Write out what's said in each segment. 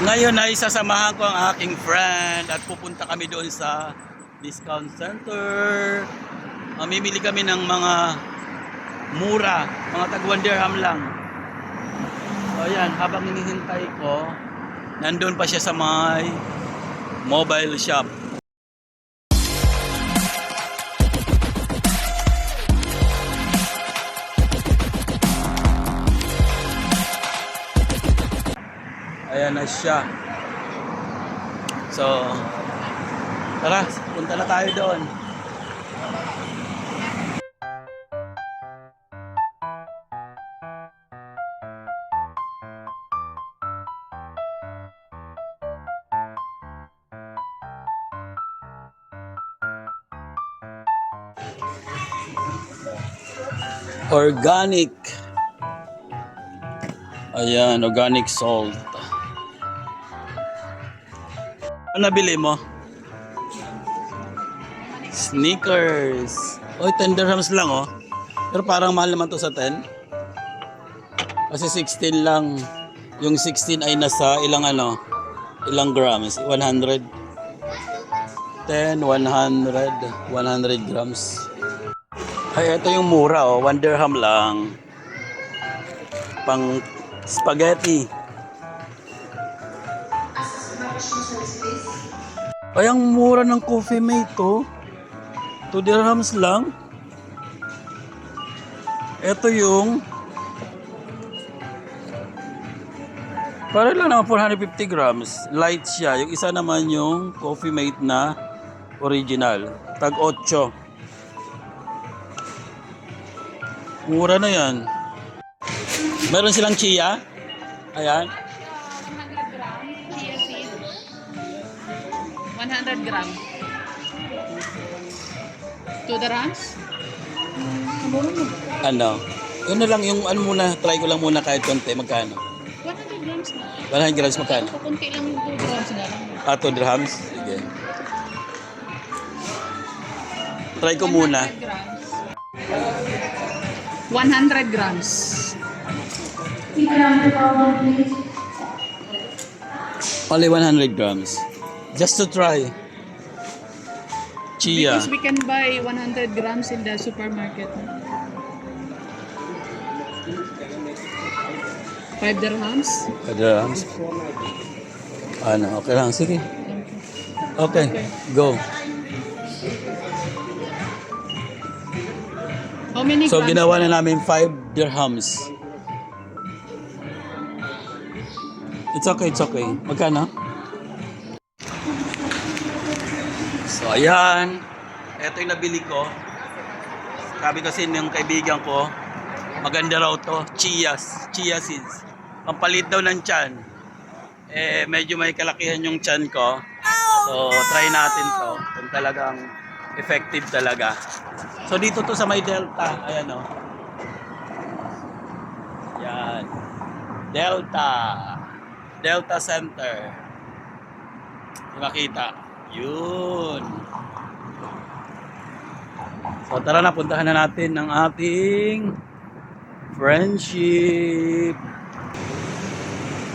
Ngayon ay sasamahan ko ang aking friend at pupunta kami doon sa discount center. Mamimili kami ng mga mura, mga tag 1 dirham lang. So ayan, habang hinihintay ko, nandun pa siya sa may mobile shop. Ayan na siya. So, tara, punta na tayo doon. Organic. Ayan, organic salt. Ano nabili mo? Sneakers. Oy, 10 dirhams lang oh. Pero parang mahal naman to sa 10. Kasi 16 lang. Yung 16 ay nasa ilang grams? 100. 10, 100, 100 grams. Ay, ito yung mura oh. 1 dirham lang. Pang spaghetti. Ay, ang mura ng Coffee Mate to. 2 dirhams lang. Ito yung para lang naman 450 grams. Light siya. Yung isa naman yung Coffee Mate na original. Tag 8. Mura na yan. Meron silang chia. Ayan. 100 gram. 2 dirhams? Ano? Yun na lang yung muna. Try ko lang muna kahit konti. Magkano? 100 grams na. 100 grams magkano? Kunti lang yung 2 grams na lang. 2 dirhams? Sige. Try ko muna. 100 grams. Only 100 grams. Just to try. Chia. Because we can buy 100 grams in the supermarket. 5 dirhams? Dirhams. Ano, okay lang. Sige. Okay, go. How many So, grams? ginawa na namin 5 dirhams. It's okay, it's okay. Magkano? So, ayan. Ito yung nabili ko. Sabi kasi ng kaibigan ko, maganda raw to. Chia seeds. Pampalit daw ng tiyan. Eh, medyo may kalakihan yung tiyan ko. So, try natin to. Kung talagang effective talaga. So, dito to sa may Delta. Ayan o. Yan. Delta. Delta Center. Makita. Yun. So, tara na. Puntahan na natin ang ating friendship.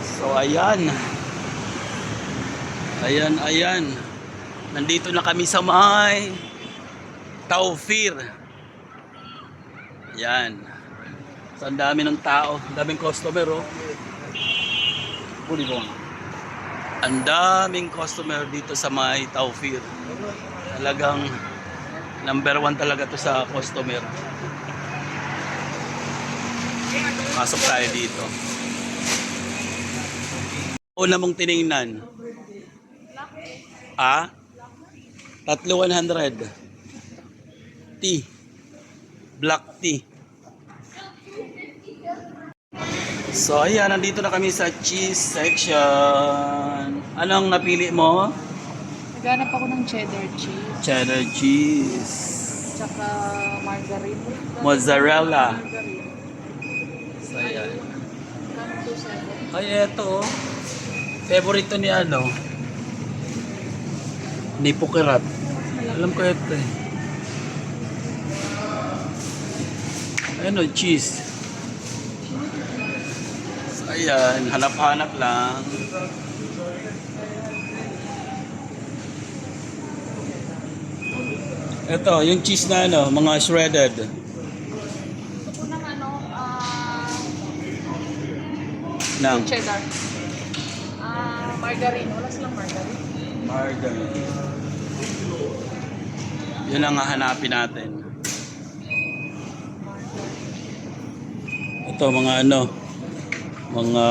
So, ayan. Ayan. Nandito na kami sa may Taufir. Yan. So, ang dami ng tao. Ang daming customer, oh. Ang daming customer dito sa may Taufir. Talagang number 1 talaga to sa customer. Pasok tayo dito. Una mong tiningnan. Ah? 3,100. Tea. Black tea. So ayan, nandito na kami sa cheese section. Anong napili mo? Naghanap ako ng cheddar cheese. Cheddar cheese. Tsaka margarine. Mozzarella. Margarine. So ayan. Magkano to, sir? Ay, eto. Favorite to ni ni Pukerat. Alam ko ito eh. Ano, cheese. So, ayan, hanap-hanap lang. Ito, yung cheese na ano, mga shredded. Ito po ng ano, Nang cheddar. Margarine. Wala silang margarine. margarine. Yun ang hahanapin natin. Ito, mga ano, mga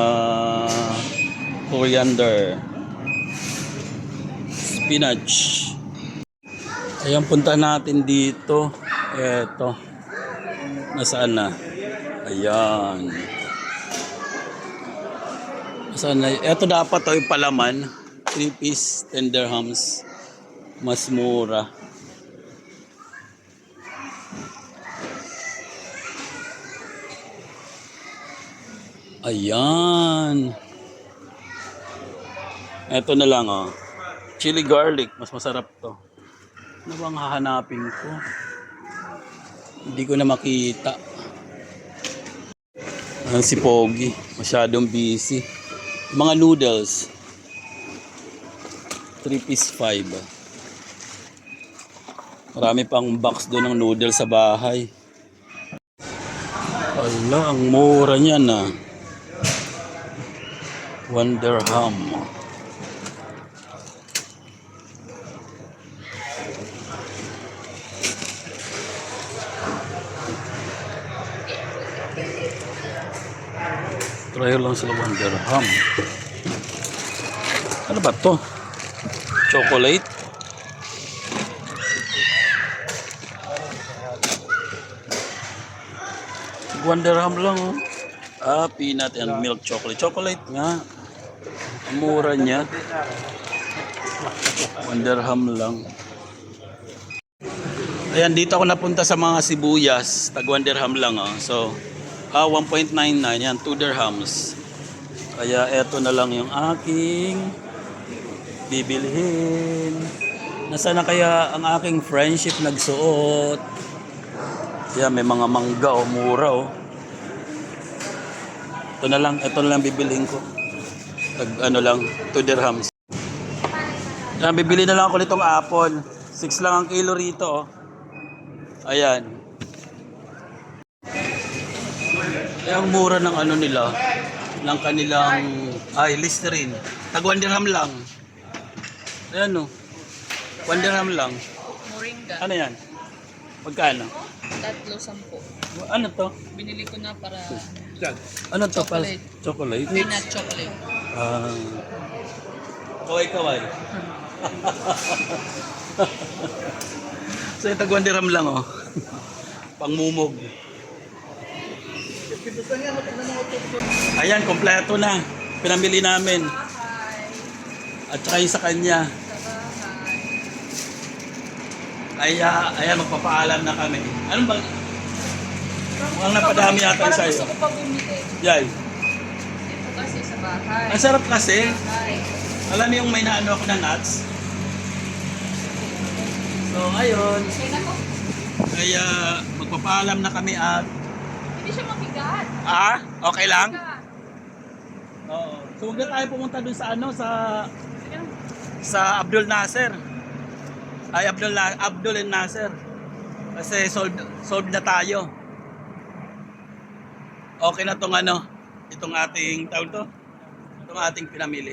coriander, spinach. Ayan, punta natin dito. Eto. Nasaan na? Ayan. Nasaan na? Eto dapat to yung palaman. 3-piece tender hams. Mas mura. Ayan. Eto na lang oh. Chili garlic. Mas masarap to. Ano bang hahanapin ko? Hindi ko na makita. Si Pogi. Masyadong busy. Mga noodles. 3-piece 5. Marami pang box doon ng noodles sa bahay. Ala, ang mura niyan ah. 1 dirham. Try lang sila 1 dirham. Ano ba to? Chocolate? One dirham lang oh. Peanut and milk chocolate. Chocolate nga. Ang mura niya. 1 dirham lang. Ayan, dito ako napunta sa mga sibuyas. Tag 1 dirham lang oh. So, 1.99 yan, 2 dirhams. Kaya eto na lang yung aking bibilhin. Nasaan na kaya ang aking friendship nagsuot? Kaya may mga mangga o mura oh. Ito na lang bibilhin ko. Ano lang, 2 dirhams. Yan, bibili na lang ako nitong apple. 6 lang ang kilo rito oh. Ayan. Ang mura ng ano nila, ng kanilang, Listerine. Tag 1 dirham lang. Ayan o. 1 dirham lang. Moringa. Ano yan? Magkano? 3.10. Ano to? Binili ko na para Ano to? Chocolate. Chocolate? peanut chocolate. Kaway-kaway. So, tag 1 dirham lang oh. Pangmumog. Ayan, kompleto na. Pinamili namin. At saka yung sa kanya. Ayan, magpapaalam na kami. Ano bang? Mukhang napadami yata sa'yo. Gusto ko pa bumili. Yay. Ito kasi sa bahay. Ang sarap kasi. Bahay. Alam mo yung may naano ako na nuts? So, ayun. Okay na ko. Kaya magpapaalam na kami at Hindi siya mabigat. okay lang? Mabigat. Oo. So, huwag na tayo pumunta dun sa ano, Sige na. sa Abdul Nasser. Abdul and Nasser. Kasi solved na tayo. Okay na tong ano, itong ating tawag to, itong ating pinamili.